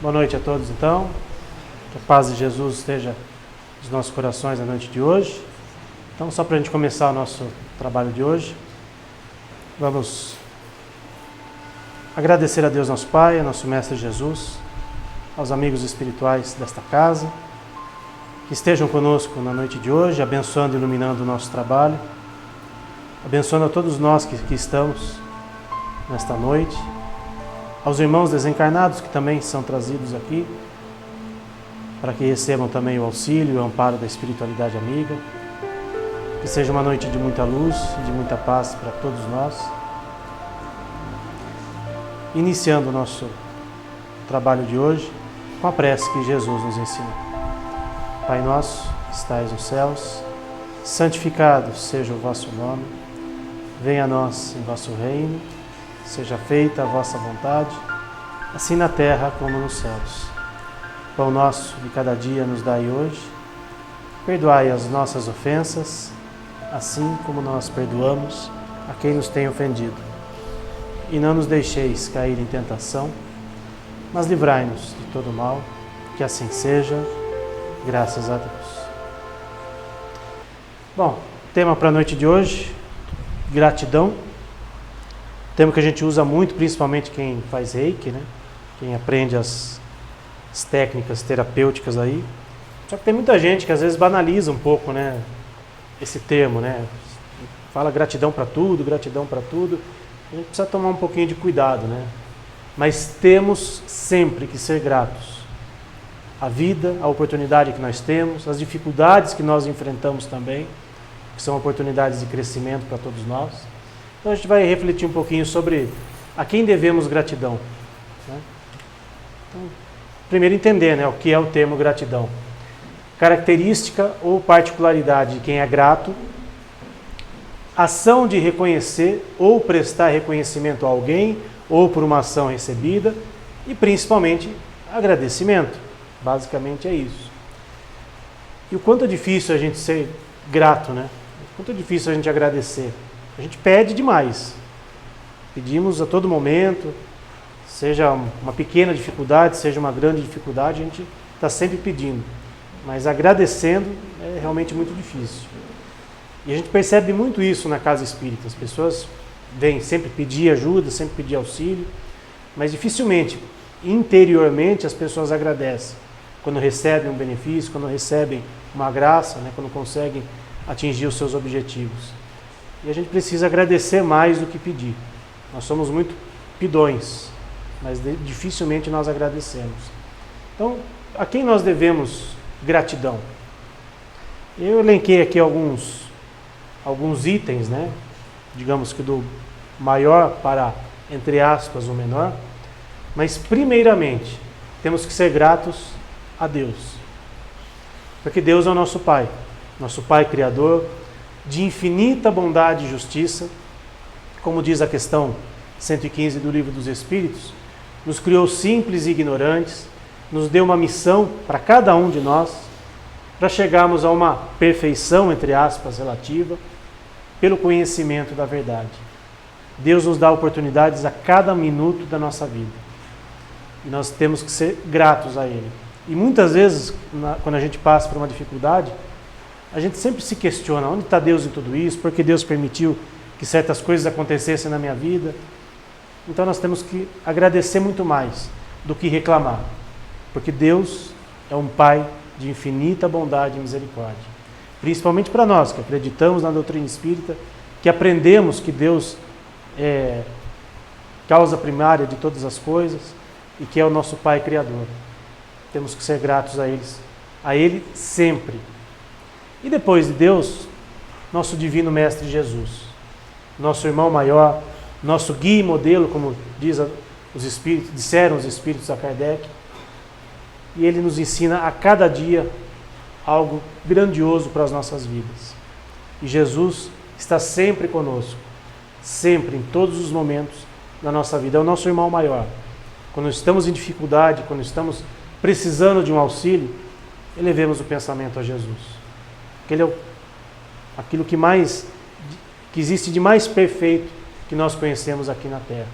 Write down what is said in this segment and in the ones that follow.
Boa noite a todos, então. Que a paz de Jesus esteja nos nossos corações na noite de hoje. Então, só para a gente começar o nosso trabalho de hoje, vamos agradecer a Deus nosso Pai, a nosso Mestre Jesus, aos amigos espirituais desta casa, que estejam conosco na noite de hoje, abençoando e iluminando o nosso trabalho, abençoando a todos nós que estamos nesta noite, aos irmãos desencarnados que também são trazidos aqui, para que recebam também o auxílio e o amparo da espiritualidade amiga. Que seja uma noite de muita luz e de muita paz para todos nós. Iniciando o nosso trabalho de hoje com a prece que Jesus nos ensinou. Pai nosso, que estais nos céus, santificado seja o vosso nome. Venha a nós em vosso reino. Seja feita a vossa vontade, assim na terra como nos céus. Pão nosso de cada dia nos dai hoje. Perdoai as nossas ofensas, assim como nós perdoamos a quem nos tem ofendido. E não nos deixeis cair em tentação, mas livrai-nos de todo mal, que assim seja, graças a Deus. Bom, tema para a noite de hoje, gratidão. Tema que a gente usa muito, principalmente quem faz reiki, né? Quem aprende as técnicas terapêuticas aí. Só que tem muita gente que às vezes banaliza um pouco, né, esse termo, né? Fala gratidão para tudo, gratidão para tudo. A gente precisa tomar um pouquinho de cuidado, né? Mas temos sempre que ser gratos. A vida, a oportunidade que nós temos, as dificuldades que nós enfrentamos também, que são oportunidades de crescimento para todos nós. Então a gente vai refletir um pouquinho sobre a quem devemos gratidão, né? Então, primeiro entender, né, o que é o termo gratidão. Característica ou particularidade de quem é grato, ação de reconhecer ou prestar reconhecimento a alguém ou por uma ação recebida e principalmente agradecimento. Basicamente é isso. E o quanto é difícil a gente ser grato, né? O quanto é difícil a gente agradecer. A gente pede demais. Pedimos a todo momento, seja uma pequena dificuldade, seja uma grande dificuldade, a gente está sempre pedindo. Mas agradecendo é realmente muito difícil. E a gente percebe muito isso na casa espírita. As pessoas vêm sempre pedir ajuda, sempre pedir auxílio, mas dificilmente, interiormente, as pessoas agradecem. Quando recebem um benefício, quando recebem uma graça, né, quando conseguem atingir os seus objetivos. E a gente precisa agradecer mais do que pedir. Nós somos muito pidões, mas dificilmente nós agradecemos. Então, a quem nós devemos gratidão? Eu elenquei aqui alguns itens, né? Digamos que do maior para, entre aspas, o menor. Mas, primeiramente, temos que ser gratos a Deus. Porque Deus é o nosso Pai Criador, de infinita bondade e justiça, como diz a questão 115 do Livro dos Espíritos, nos criou simples e ignorantes, nos deu uma missão para cada um de nós, para chegarmos a uma perfeição, entre aspas, relativa, pelo conhecimento da verdade. Deus nos dá oportunidades a cada minuto da nossa vida. E nós temos que ser gratos a Ele. E muitas vezes, quando a gente passa por uma dificuldade, a gente sempre se questiona, onde está Deus em tudo isso? Por que Deus permitiu que certas coisas acontecessem na minha vida? Então nós temos que agradecer muito mais do que reclamar. Porque Deus é um Pai de infinita bondade e misericórdia. Principalmente para nós, que acreditamos na doutrina espírita, que aprendemos que Deus é causa primária de todas as coisas e que é o nosso Pai Criador. Temos que ser gratos a Ele sempre. E depois de Deus, nosso divino Mestre Jesus, nosso irmão maior, nosso guia e modelo, como disseram os Espíritos a Kardec, e Ele nos ensina a cada dia algo grandioso para as nossas vidas. E Jesus está sempre conosco, sempre, em todos os momentos da nossa vida. É o nosso irmão maior. Quando estamos em dificuldade, quando estamos precisando de um auxílio, elevemos o pensamento a Jesus. Ele é aquilo que existe de mais perfeito que nós conhecemos aqui na Terra,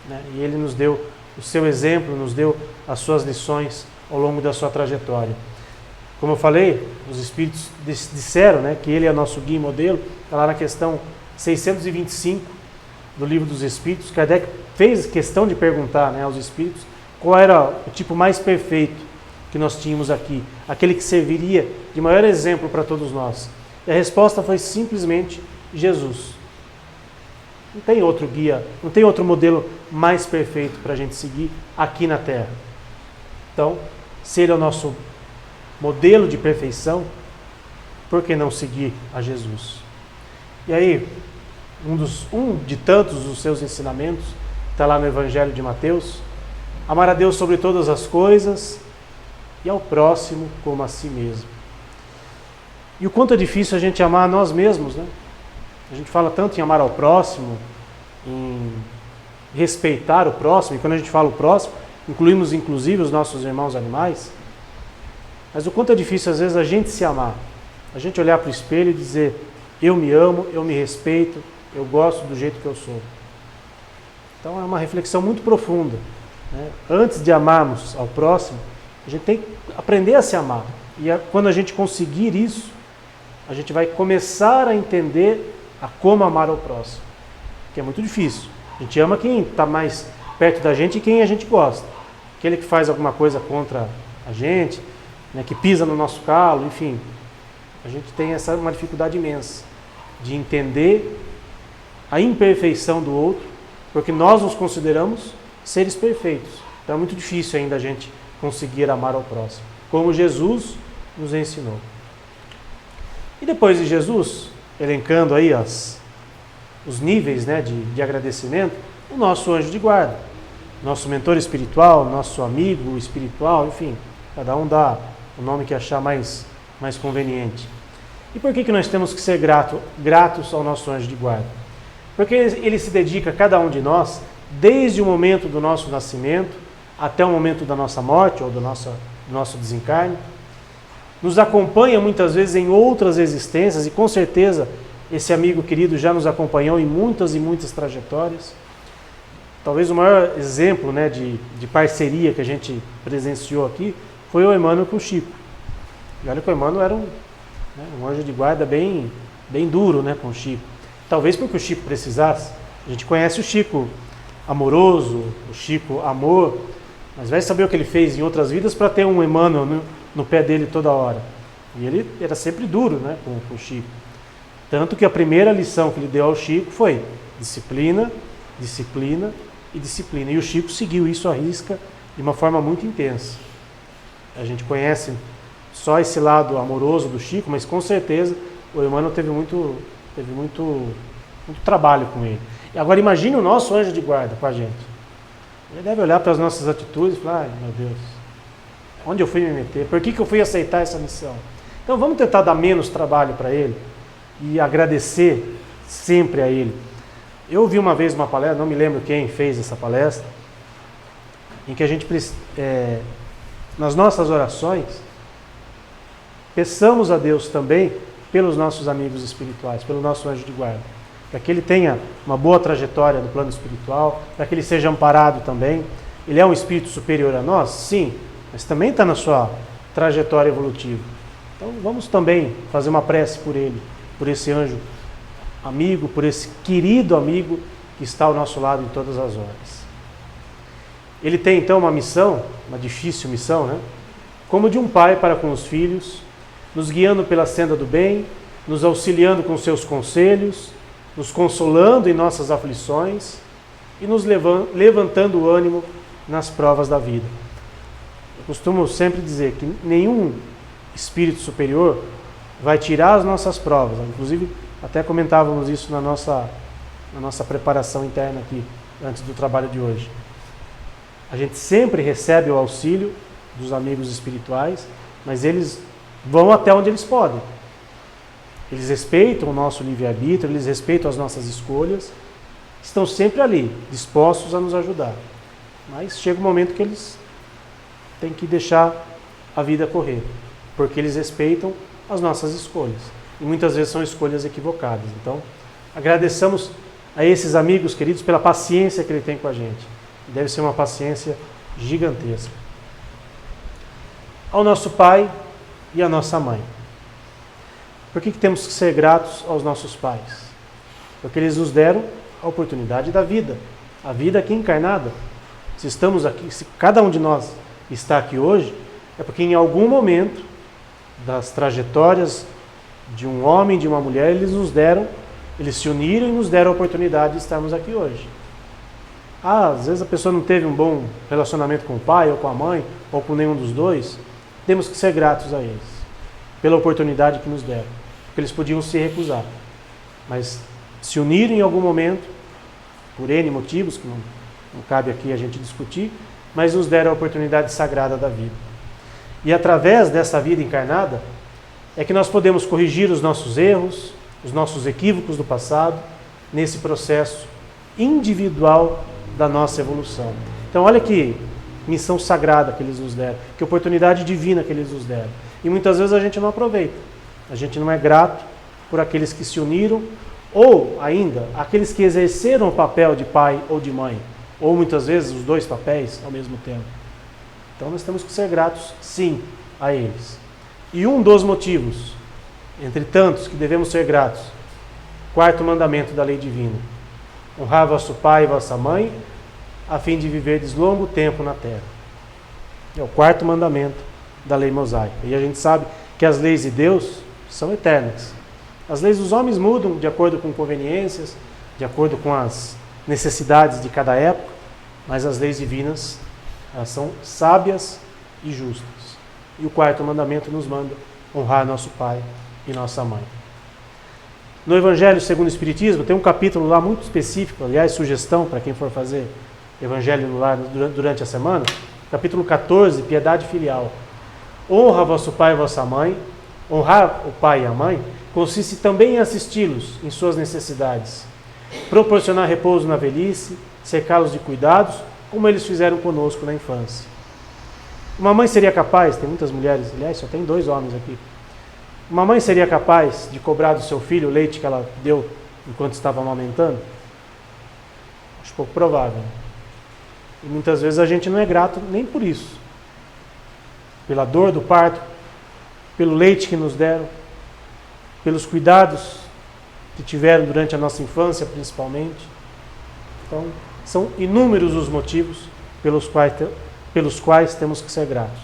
né? E Ele nos deu o seu exemplo, nos deu as suas lições ao longo da sua trajetória. Como eu falei, os Espíritos disseram, né, que Ele é nosso guia e modelo. Está lá na questão 625 do Livro dos Espíritos. Kardec fez questão de perguntar, né, aos Espíritos qual era o tipo mais perfeito que nós tínhamos aqui, aquele que serviria de maior exemplo para todos nós. E a resposta foi simplesmente Jesus. Não tem outro guia, não tem outro modelo mais perfeito para a gente seguir aqui na Terra. Então, se Ele é o nosso modelo de perfeição, por que não seguir a Jesus? E aí, um de tantos dos seus ensinamentos, está lá no Evangelho de Mateus: amar a Deus sobre todas as coisas e ao próximo como a si mesmo. E o quanto é difícil a gente amar a nós mesmos, né? A gente fala tanto em amar ao próximo, em respeitar o próximo, e quando a gente fala o próximo, incluímos inclusive os nossos irmãos animais. Mas o quanto é difícil às vezes a gente se amar, a gente olhar para o espelho e dizer: eu me amo, eu me respeito, eu gosto do jeito que eu sou. Então é uma reflexão muito profunda, né? Antes de amarmos ao próximo, a gente tem que aprender a se amar. E quando a gente conseguir isso, a gente vai começar a entender a como amar ao próximo, que é muito difícil. A gente ama quem está mais perto da gente e quem a gente gosta. Aquele que faz alguma coisa contra a gente, né, que pisa no nosso calo, enfim. A gente tem uma dificuldade imensa de entender a imperfeição do outro, porque nós nos consideramos seres perfeitos. Então é muito difícil ainda a gente conseguir amar ao próximo, como Jesus nos ensinou. E depois de Jesus, elencando aí os níveis, né, de agradecimento, o nosso anjo de guarda, nosso mentor espiritual, nosso amigo espiritual, enfim, cada um dá o nome que achar mais conveniente. E por que nós temos que ser gratos ao nosso anjo de guarda? Porque ele se dedica a cada um de nós, desde o momento do nosso nascimento até o momento da nossa morte ou do nosso desencarne. Nos acompanha muitas vezes em outras existências, e com certeza esse amigo querido já nos acompanhou em muitas e muitas trajetórias. Talvez o maior exemplo, né, de parceria que a gente presenciou aqui foi o Emmanuel com o Chico. E olha que o Emmanuel era um anjo de guarda bem duro, né, com o Chico. Talvez porque o Chico precisasse. A gente conhece o Chico amoroso, o Chico amor, mas vai saber o que ele fez em outras vidas para ter um Emmanuel no pé dele toda hora. E ele era sempre duro, né, com o Chico. Tanto que a primeira lição que ele deu ao Chico foi disciplina, disciplina e disciplina. E o Chico seguiu isso à risca de uma forma muito intensa. A gente conhece só esse lado amoroso do Chico, mas com certeza o Emmanuel teve muito trabalho com ele. E agora imagine o nosso anjo de guarda com a gente. Ele deve olhar para as nossas atitudes e falar: ai meu Deus, onde eu fui me meter? Por que eu fui aceitar essa missão? Então vamos tentar dar menos trabalho para ele e agradecer sempre a ele. Eu ouvi uma vez uma palestra, não me lembro quem fez essa palestra, em que a gente, nas nossas orações, peçamos a Deus também pelos nossos amigos espirituais, pelo nosso anjo de guarda, para que ele tenha uma boa trajetória no plano espiritual, para que ele seja amparado também. Ele é um espírito superior a nós? Sim, mas também está na sua trajetória evolutiva. Então vamos também fazer uma prece por ele, por esse anjo amigo, por esse querido amigo que está ao nosso lado em todas as horas. Ele tem então uma missão, uma difícil missão, né? Como de um pai para com os filhos, nos guiando pela senda do bem, nos auxiliando com seus conselhos, nos consolando em nossas aflições e nos levantando o ânimo nas provas da vida. Eu costumo sempre dizer que nenhum espírito superior vai tirar as nossas provas. Inclusive, até comentávamos isso na nossa preparação interna aqui, antes do trabalho de hoje. A gente sempre recebe o auxílio dos amigos espirituais, mas eles vão até onde eles podem. Eles respeitam o nosso livre-arbítrio, eles respeitam as nossas escolhas, estão sempre ali, dispostos a nos ajudar. Mas chega um momento que eles têm que deixar a vida correr, porque eles respeitam as nossas escolhas. E muitas vezes são escolhas equivocadas. Então, agradeçamos a esses amigos queridos pela paciência que ele tem com a gente. Deve ser uma paciência gigantesca. Ao nosso pai e à nossa mãe. Por que temos que ser gratos aos nossos pais? Porque eles nos deram a oportunidade da vida, a vida aqui encarnada. Se estamos aqui, se cada um de nós está aqui hoje, é porque em algum momento das trajetórias de um homem e de uma mulher, eles se uniram e nos deram a oportunidade de estarmos aqui hoje. Às vezes a pessoa não teve um bom relacionamento com o pai ou com a mãe, ou com nenhum dos dois. Temos que ser gratos a eles, pela oportunidade que nos deram. Porque eles podiam se recusar. Mas se uniram em algum momento, por N motivos, que não cabe aqui a gente discutir, mas nos deram a oportunidade sagrada da vida. E através dessa vida encarnada, é que nós podemos corrigir os nossos erros, os nossos equívocos do passado, nesse processo individual da nossa evolução. Então olha que missão sagrada que eles nos deram, que oportunidade divina que eles nos deram. E muitas vezes a gente não aproveita, a gente não é grato por aqueles que se uniram, ou ainda, aqueles que exerceram o papel de pai ou de mãe, ou muitas vezes os dois papéis ao mesmo tempo. Então nós temos que ser gratos, sim, a eles. E um dos motivos, entre tantos que devemos ser gratos, quarto mandamento da lei divina: honrar vosso pai e vossa mãe, a fim de viverdes longo tempo na terra. É o quarto mandamento da lei mosaica. E a gente sabe que as leis de Deus são eternas. As leis dos homens mudam de acordo com conveniências, de acordo com as necessidades de cada época, mas as leis divinas, elas são sábias e justas. E o quarto mandamento nos manda honrar nosso pai e nossa mãe. No Evangelho segundo o Espiritismo, tem um capítulo lá muito específico, aliás, sugestão para quem for fazer Evangelho no lar durante a semana, capítulo 14, piedade filial. Honra vosso pai e vossa mãe. Honrar o pai e a mãe consiste também em assisti-los em suas necessidades, proporcionar repouso na velhice, cercá-los de cuidados, como eles fizeram conosco na infância. Uma mãe seria capaz, tem muitas mulheres, aliás, só tem 2 homens aqui. Uma mãe seria capaz de cobrar do seu filho o leite que ela deu enquanto estava amamentando? Acho pouco provável. E muitas vezes a gente não é grato nem por isso. Pela dor do parto, pelo leite que nos deram, pelos cuidados que tiveram durante a nossa infância, principalmente. Então, são inúmeros os motivos pelos quais temos que ser gratos.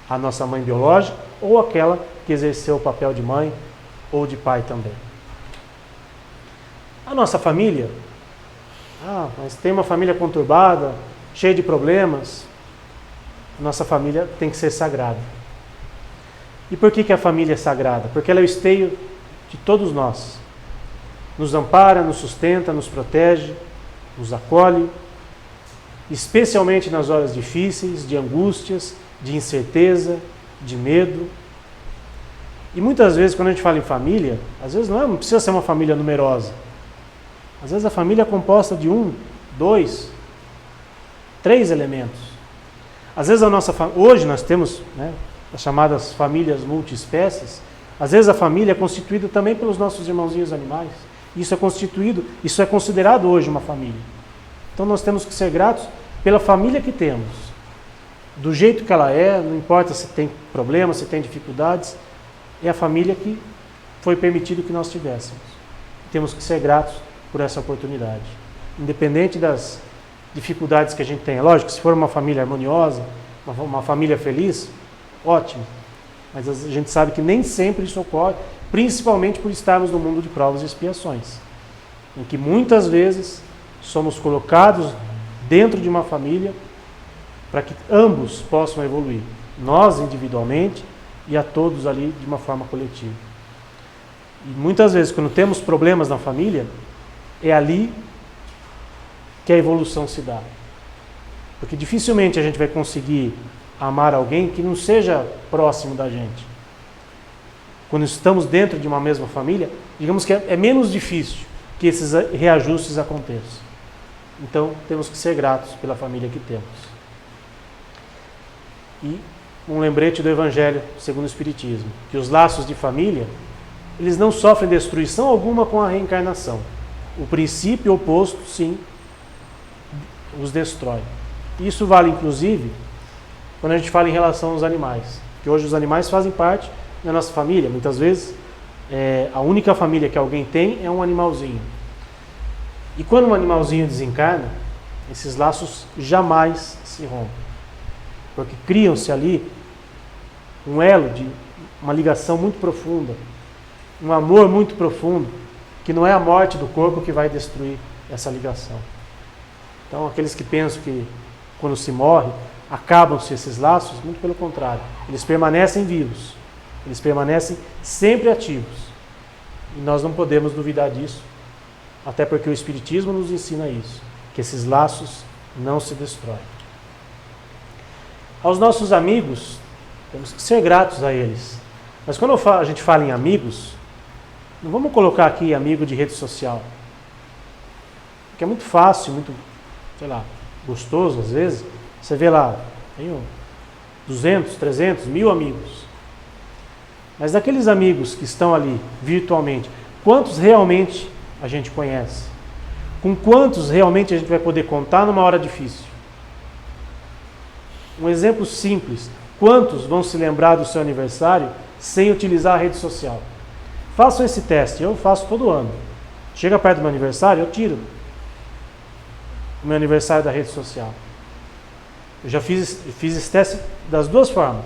A nossa mãe biológica ou aquela que exerceu o papel de mãe ou de pai também. A nossa família, mas tem uma família conturbada, cheia de problemas. A nossa família tem que ser sagrada. E por que a família é sagrada? Porque ela é o esteio de todos nós. Nos ampara, nos sustenta, nos protege, nos acolhe, especialmente nas horas difíceis, de angústias, de incerteza, de medo. E muitas vezes, quando a gente fala em família, às vezes não precisa ser uma família numerosa. Às vezes a família é composta de 1, 2, 3 elementos. Às vezes hoje nós temos, as chamadas famílias multiespécies. Às vezes a família é constituída também pelos nossos irmãozinhos animais. Isso é considerado hoje uma família. Então nós temos que ser gratos pela família que temos. Do jeito que ela é, não importa se tem problemas, se tem dificuldades, é a família que foi permitido que nós tivéssemos. Temos que ser gratos por essa oportunidade. Independente das dificuldades que a gente tem. É lógico, se for uma família harmoniosa, uma família feliz, ótimo. Mas a gente sabe que nem sempre isso ocorre, principalmente por estarmos no mundo de provas e expiações, em que muitas vezes somos colocados dentro de uma família para que ambos possam evoluir, nós individualmente e a todos ali de uma forma coletiva. E muitas vezes, quando temos problemas na família, é ali que a evolução se dá. Porque dificilmente a gente vai conseguir amar alguém que não seja próximo da gente. Quando estamos dentro de uma mesma família, digamos que é menos difícil que esses reajustes aconteçam. Então, temos que ser gratos pela família que temos. E um lembrete do Evangelho segundo o Espiritismo, que os laços de família, eles não sofrem destruição alguma com a reencarnação. O princípio oposto, sim, os destrói. Isso vale, inclusive, quando a gente fala em relação aos animais. Porque hoje os animais fazem parte da nossa família. Muitas vezes, a única família que alguém tem é um animalzinho. E quando um animalzinho desencarna, esses laços jamais se rompem. Porque criam-se ali um elo de uma ligação muito profunda, um amor muito profundo, que não é a morte do corpo que vai destruir essa ligação. Então, aqueles que pensam que quando se morre, acabam-se esses laços, muito pelo contrário. Eles permanecem vivos, eles permanecem sempre ativos. E nós não podemos duvidar disso, até porque o Espiritismo nos ensina isso, que esses laços não se destroem. Aos nossos amigos, temos que ser gratos a eles. Mas quando a gente fala em amigos, não vamos colocar aqui amigo de rede social. Porque é muito fácil, muito, gostoso às vezes. Você vê lá, tenho 200, 300, 1000 amigos. Mas daqueles amigos que estão ali virtualmente, quantos realmente a gente conhece? Com quantos realmente a gente vai poder contar numa hora difícil? Um exemplo simples. Quantos vão se lembrar do seu aniversário sem utilizar a rede social? Façam esse teste, eu faço todo ano. Chega perto do meu aniversário, eu tiro o meu aniversário da rede social. Eu já fiz esse teste das duas formas.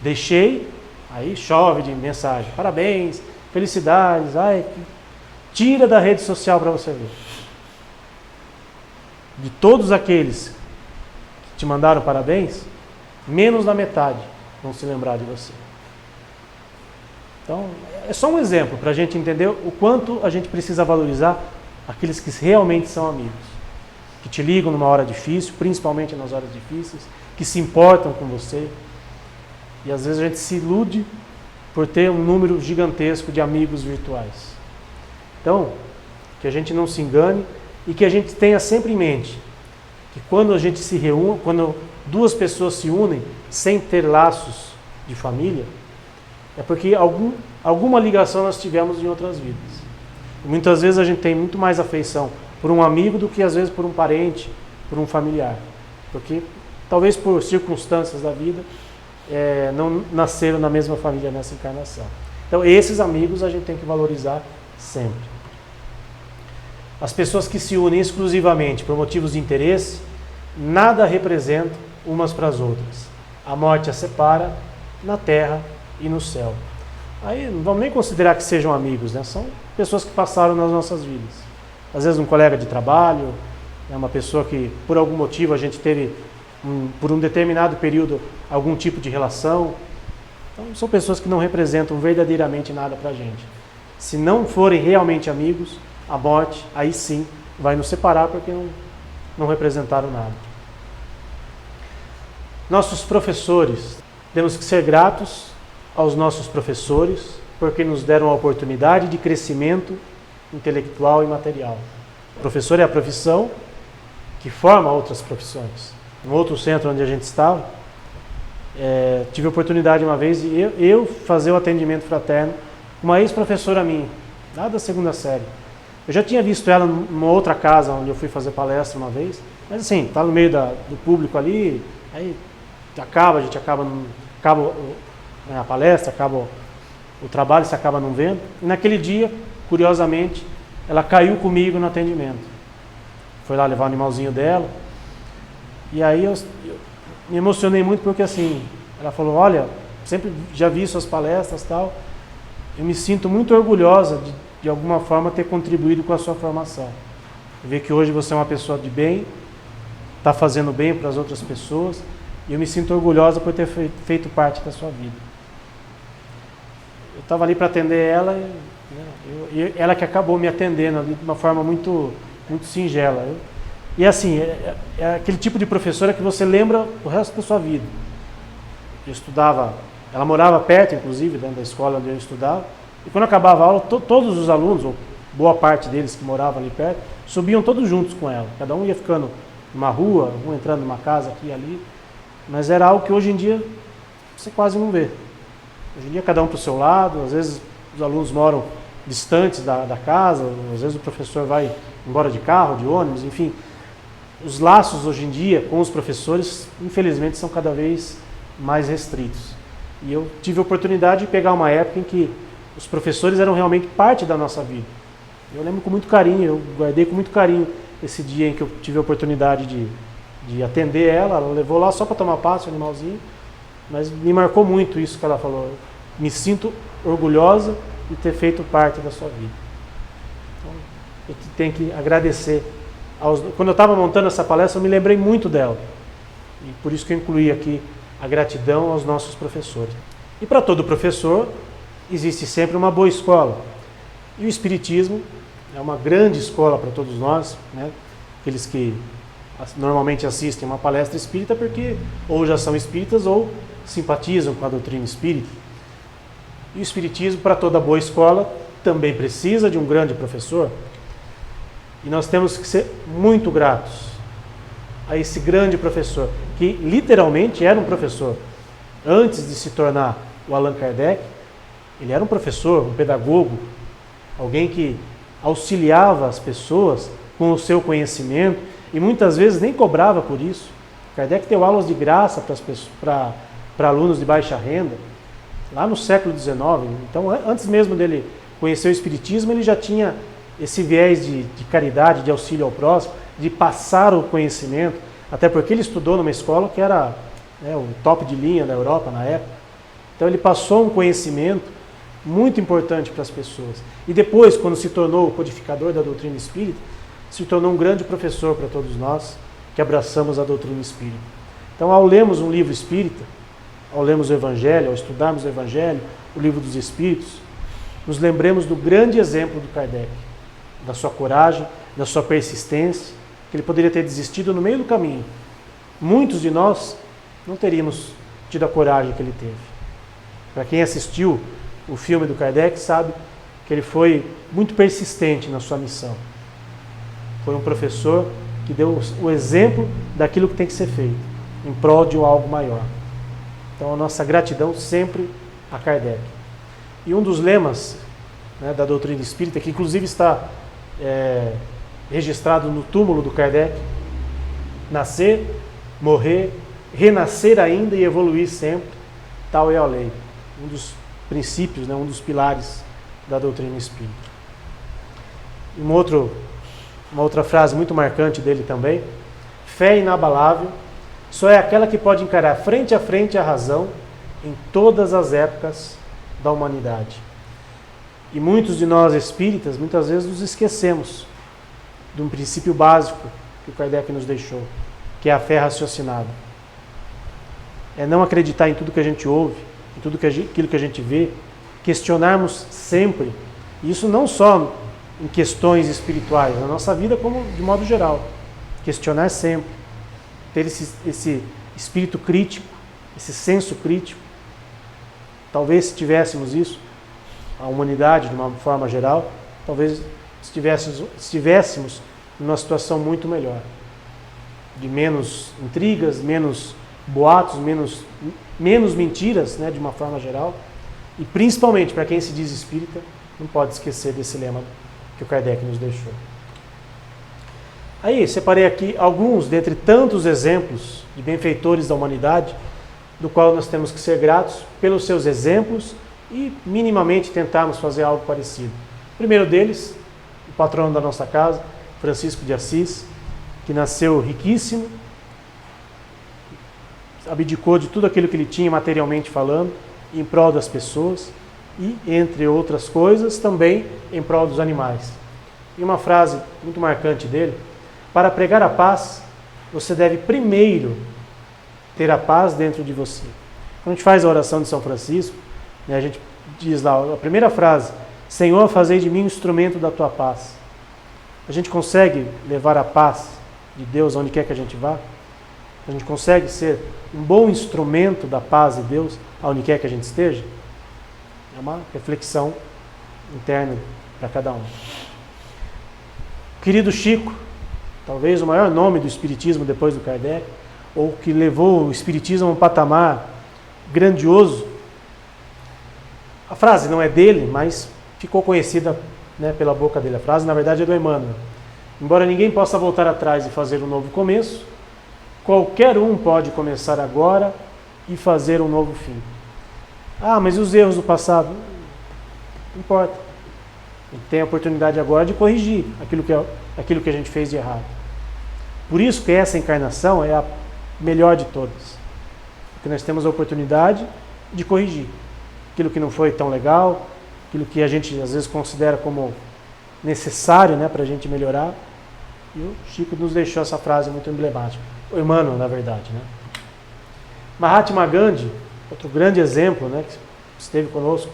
Deixei, aí chove de mensagem. Parabéns, felicidades, tira da rede social para você ver. De todos aqueles que te mandaram parabéns, menos da metade vão se lembrar de você. Então, é só um exemplo para a gente entender o quanto a gente precisa valorizar aqueles que realmente são amigos, que te ligam numa hora difícil, principalmente nas horas difíceis, que se importam com você. E às vezes a gente se ilude por ter um número gigantesco de amigos virtuais. Então, que a gente não se engane e que a gente tenha sempre em mente que quando a gente se reúne, quando duas pessoas se unem sem ter laços de família, é porque alguma ligação nós tivemos em outras vidas. E muitas vezes a gente tem muito mais afeição por um amigo do que às vezes por um parente, por um familiar. Porque talvez por circunstâncias da vida não nasceram na mesma família nessa encarnação. Então esses amigos a gente tem que valorizar sempre. As pessoas que se unem exclusivamente por motivos de interesse, nada representam umas para as outras. A morte as separa na terra e no céu. Aí não vamos nem considerar que sejam amigos, né? São pessoas que passaram nas nossas vidas. Às vezes um colega de trabalho, uma pessoa que por algum motivo a gente teve, por um determinado período, algum tipo de relação. Então são pessoas que não representam verdadeiramente nada para a gente. Se não forem realmente amigos, a morte, aí sim, vai nos separar porque não representaram nada. Nossos professores, temos que ser gratos aos nossos professores, porque nos deram a oportunidade de crescimento intelectual e material. O professor é a profissão que forma outras profissões. No outro centro onde a gente estava, tive a oportunidade uma vez de eu fazer o atendimento fraterno com uma ex-professora minha, lá da segunda série. Eu já tinha visto ela numa outra casa onde eu fui fazer palestra uma vez, mas assim, está no meio do público ali, aí a gente acaba a palestra, acaba o trabalho, você acaba não vendo. E naquele dia, curiosamente, ela caiu comigo no atendimento. Foi lá levar o animalzinho dela. E aí eu me emocionei muito porque assim, ela falou, olha, sempre já vi suas palestras e tal, eu me sinto muito orgulhosa de alguma forma ter contribuído com a sua formação. Ver que hoje você é uma pessoa de bem, está fazendo bem para as outras pessoas, e eu me sinto orgulhosa por ter feito parte da sua vida. Eu estava ali para atender ela, e ela que acabou me atendendo ali de uma forma muito, muito singela. E assim, é aquele tipo de professora que você lembra o resto da sua vida. Eu estudava, ela morava perto, inclusive, dentro da escola onde eu estudava, e quando acabava a aula, todos os alunos, ou boa parte deles que moravam ali perto, subiam todos juntos com ela. Cada um ia ficando numa rua, um entrando numa casa aqui e ali, mas era algo que hoje em dia você quase não vê. Hoje em dia cada um para o seu lado, às vezes os alunos moram distantes da casa, às vezes o professor vai embora de carro, de ônibus, enfim. os laços hoje em dia com os professores, infelizmente, são cada vez mais restritos. E eu tive a oportunidade de pegar uma época em que os professores eram realmente parte da nossa vida. Eu lembro com muito carinho, eu guardei com muito carinho esse dia em que eu tive a oportunidade de atender ela. Ela levou lá só para tomar passe, o animalzinho, mas me marcou muito isso que ela falou. Me sinto orgulhosa de ter feito parte da sua vida. Então, eu tenho que agradecer. Quando eu estava montando essa palestra, eu me lembrei muito dela. E por isso que eu incluí aqui a gratidão aos nossos professores. E para todo professor, existe sempre uma boa escola. E o Espiritismo é uma grande escola para todos nós, né? Aqueles que normalmente assistem uma palestra espírita porque ou já são espíritas ou simpatizam com a doutrina espírita. E o Espiritismo, para toda boa escola, também precisa de um grande professor. E nós temos que ser muito gratos a esse grande professor, que literalmente era um professor. Antes de se tornar o Allan Kardec, ele era um professor, um pedagogo, alguém que auxiliava as pessoas com o seu conhecimento e muitas vezes nem cobrava por isso. Kardec deu aulas de graça para alunos de baixa renda, lá no século XIX. Então, antes mesmo dele conhecer o Espiritismo, ele já tinha esse viés de caridade, de auxílio ao próximo, de passar o conhecimento, até porque ele estudou numa escola que era, né, o top de linha da Europa na época. Então ele passou um conhecimento muito importante para as pessoas. E depois, quando se tornou o codificador da doutrina espírita, se tornou um grande professor para todos nós que abraçamos a doutrina espírita. Então, ao lermos um livro espírita, ao lermos o Evangelho, ao estudarmos o Evangelho, o livro dos Espíritos, nos lembremos do grande exemplo do Kardec, da sua coragem, da sua persistência, que ele poderia ter desistido no meio do caminho. Muitos de nós não teríamos tido a coragem que ele teve. Para quem assistiu o filme do Kardec, sabe que ele foi muito persistente na sua missão. Foi um professor que deu o exemplo daquilo que tem que ser feito, em prol de algo maior. Então, a nossa gratidão sempre a Kardec. E um dos lemas, né, da doutrina espírita, que inclusive está registrado no túmulo do Kardec: nascer, morrer, renascer ainda e evoluir sempre, tal é a lei. Um dos princípios, né, um dos pilares da doutrina espírita. E uma outra frase muito marcante dele também: fé inabalável só é aquela que pode encarar frente a frente a razão em todas as épocas da humanidade. E muitos de nós espíritas, muitas vezes nos esquecemos de um princípio básico que o Kardec nos deixou, que é a fé raciocinada. É não acreditar em tudo que a gente ouve, em tudo aquilo que a gente vê, questionarmos sempre. Isso não só em questões espirituais, na nossa vida como de modo geral. Questionar sempre. Ter esse espírito crítico, esse senso crítico. Talvez se tivéssemos isso, a humanidade de uma forma geral, talvez estivéssemos numa situação muito melhor. De menos intrigas, menos boatos, menos mentiras, né, de uma forma geral. E principalmente para quem se diz espírita, não pode esquecer desse lema que o Kardec nos deixou. Aí, separei aqui alguns dentre tantos exemplos de benfeitores da humanidade, do qual nós temos que ser gratos pelos seus exemplos e minimamente tentarmos fazer algo parecido. O primeiro deles, o patrono da nossa casa, Francisco de Assis, que nasceu riquíssimo, abdicou de tudo aquilo que ele tinha materialmente falando, em prol das pessoas e, entre outras coisas, também em prol dos animais. E uma frase muito marcante dele: para pregar a paz, você deve primeiro ter a paz dentro de você. Quando a gente faz a oração de São Francisco, né, a gente diz lá, a primeira frase: Senhor, fazei de mim um instrumento da tua paz. A gente consegue levar a paz de Deus aonde quer que a gente vá? A gente consegue ser um bom instrumento da paz de Deus aonde quer que a gente esteja? É uma reflexão interna para cada um. Querido Chico, talvez o maior nome do Espiritismo depois do Kardec, ou que levou o Espiritismo a um patamar grandioso. A frase não é dele, mas ficou conhecida, né, pela boca dele. A frase, na verdade, é do Emmanuel. Embora ninguém possa voltar atrás e fazer um novo começo, qualquer um pode começar agora e fazer um novo fim. Ah, mas e os erros do passado? Não importa. A gente tem a oportunidade agora de corrigir aquilo que a gente fez de errado. Por isso que essa encarnação é a melhor de todas. Porque nós temos a oportunidade de corrigir aquilo que não foi tão legal, aquilo que a gente às vezes considera como necessário, né, para a gente melhorar. E o Chico nos deixou essa frase muito emblemática. O Emmanuel, na verdade, né? Mahatma Gandhi, outro grande exemplo, né, que esteve conosco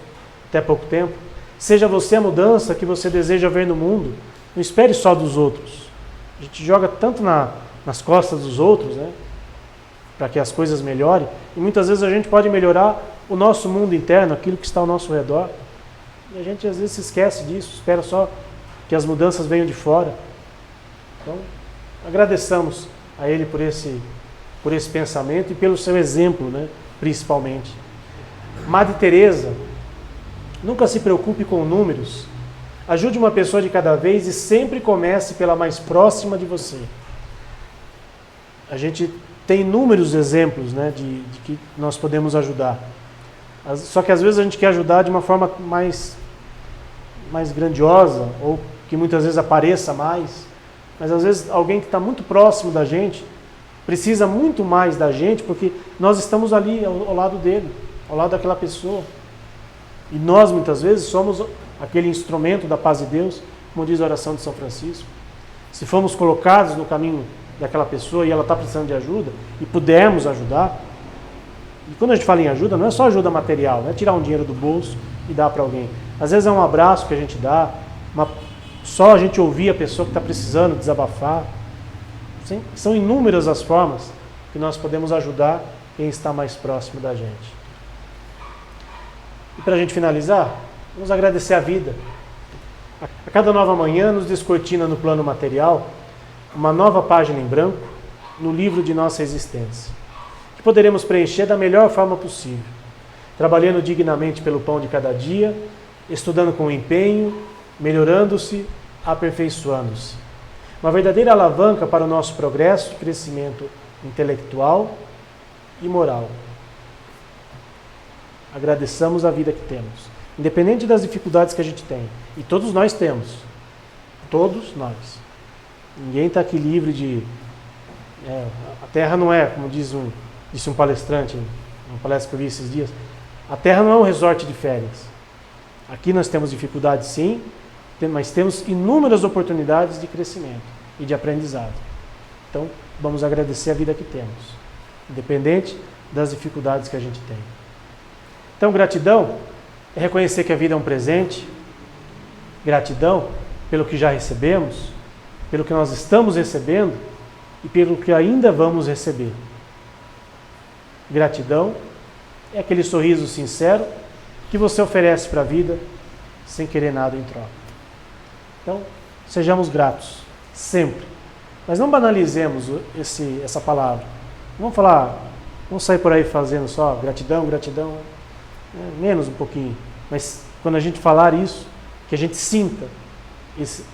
até pouco tempo. Seja você a mudança que você deseja ver no mundo. Não espere só dos outros. A gente joga tanto nas costas dos outros, né, para que as coisas melhorem. E muitas vezes a gente pode melhorar o nosso mundo interno, aquilo que está ao nosso redor. E a gente às vezes se esquece disso, espera só que as mudanças venham de fora. Então, agradeçamos a ele por esse pensamento e pelo seu exemplo, né, principalmente. Madre Teresa, nunca se preocupe com números. Ajude uma pessoa de cada vez e sempre comece pela mais próxima de você. A gente tem inúmeros exemplos, né, de que nós podemos ajudar. Só que às vezes a gente quer ajudar de uma forma mais grandiosa, ou que muitas vezes apareça mais. Mas às vezes alguém que está muito próximo da gente precisa muito mais da gente, porque nós estamos ali ao lado dele, ao lado daquela pessoa. E nós muitas vezes somos aquele instrumento da paz de Deus, como diz a oração de São Francisco. Se formos colocados no caminho daquela pessoa e ela está precisando de ajuda, e pudermos ajudar, e quando a gente fala em ajuda, não é só ajuda material, não é tirar um dinheiro do bolso e dar para alguém. Às vezes é um abraço que a gente dá, só a gente ouvir a pessoa que está precisando desabafar. Sim? São inúmeras as formas que nós podemos ajudar quem está mais próximo da gente. E para a gente finalizar, vamos agradecer a vida. A cada nova manhã nos descortina no plano material uma nova página em branco no livro de nossa existência, que poderemos preencher da melhor forma possível, trabalhando dignamente pelo pão de cada dia, estudando com empenho, melhorando-se, aperfeiçoando-se. Uma verdadeira alavanca para o nosso progresso e crescimento intelectual e moral. Agradeçamos a vida que temos, independente das dificuldades que a gente tem. E todos nós temos. Todos nós. Ninguém está aqui livre de... a Terra não é, como disse um palestrante, uma palestra que eu vi esses dias, a Terra não é um resort de férias. Aqui nós temos dificuldades sim, mas temos inúmeras oportunidades de crescimento e de aprendizado. Então, vamos agradecer a vida que temos, independente das dificuldades que a gente tem. Então, gratidão é reconhecer que a vida é um presente, gratidão pelo que já recebemos, pelo que nós estamos recebendo e pelo que ainda vamos receber. Gratidão é aquele sorriso sincero que você oferece para a vida sem querer nada em troca. Então, sejamos gratos, sempre. Mas não banalizemos essa palavra. Vamos sair por aí fazendo só gratidão, gratidão, menos um pouquinho. Mas quando a gente falar isso, que a gente sinta,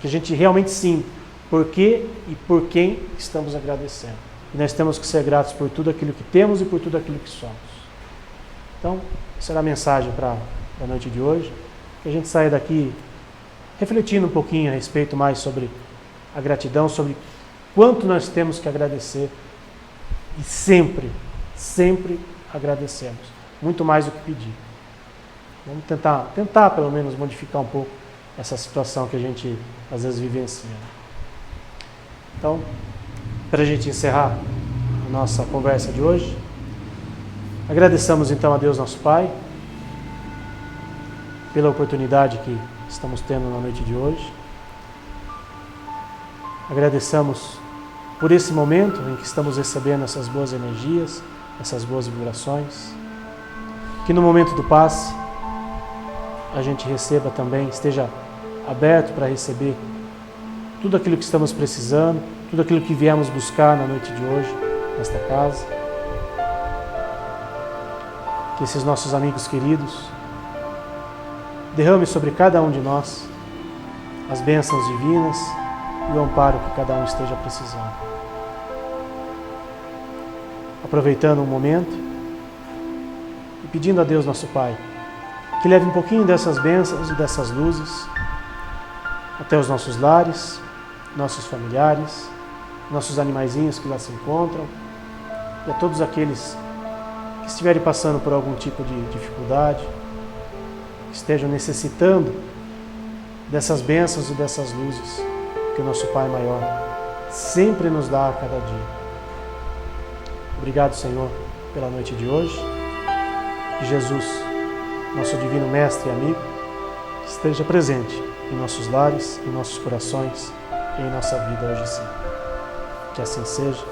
que a gente realmente sinta por que e por quem estamos agradecendo. E nós temos que ser gratos por tudo aquilo que temos e por tudo aquilo que somos. Então, essa era a mensagem para a noite de hoje. Que a gente saia daqui refletindo um pouquinho a respeito mais sobre a gratidão, sobre quanto nós temos que agradecer. E sempre, sempre agradecemos. Muito mais do que pedir. Vamos tentar pelo menos modificar um pouco essa situação que a gente às vezes vivencia. Então, para a gente encerrar a nossa conversa de hoje, agradeçamos então a Deus nosso Pai pela oportunidade que estamos tendo na noite de hoje. Agradecemos por esse momento em que estamos recebendo essas boas energias, essas boas vibrações. Que no momento do passe a gente receba também, esteja aberto para receber tudo aquilo que estamos precisando, tudo aquilo que viemos buscar na noite de hoje, nesta casa. Que esses nossos amigos queridos derrame sobre cada um de nós as bênçãos divinas e o amparo que cada um esteja precisando. Aproveitando um momento e pedindo a Deus, nosso Pai, que leve um pouquinho dessas bênçãos e dessas luzes até os nossos lares, nossos familiares, nossos animaizinhos que lá se encontram e a todos aqueles que estiverem passando por algum tipo de dificuldade, que estejam necessitando dessas bênçãos e dessas luzes que o nosso Pai maior sempre nos dá a cada dia. Obrigado, Senhor, pela noite de hoje. Que Jesus, nosso divino mestre e amigo, esteja presente em nossos lares, em nossos corações e em nossa vida hoje sim. Que assim seja,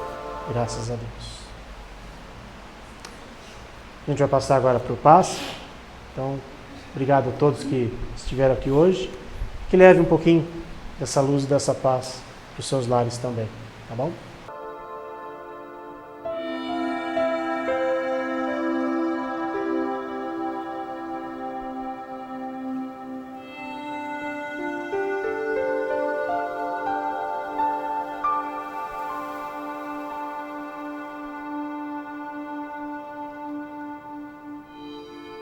graças a Deus. A gente vai passar agora para o passe. Então, obrigado a todos que estiveram aqui hoje. Que leve um pouquinho dessa luz e dessa paz para os seus lares também, tá bom?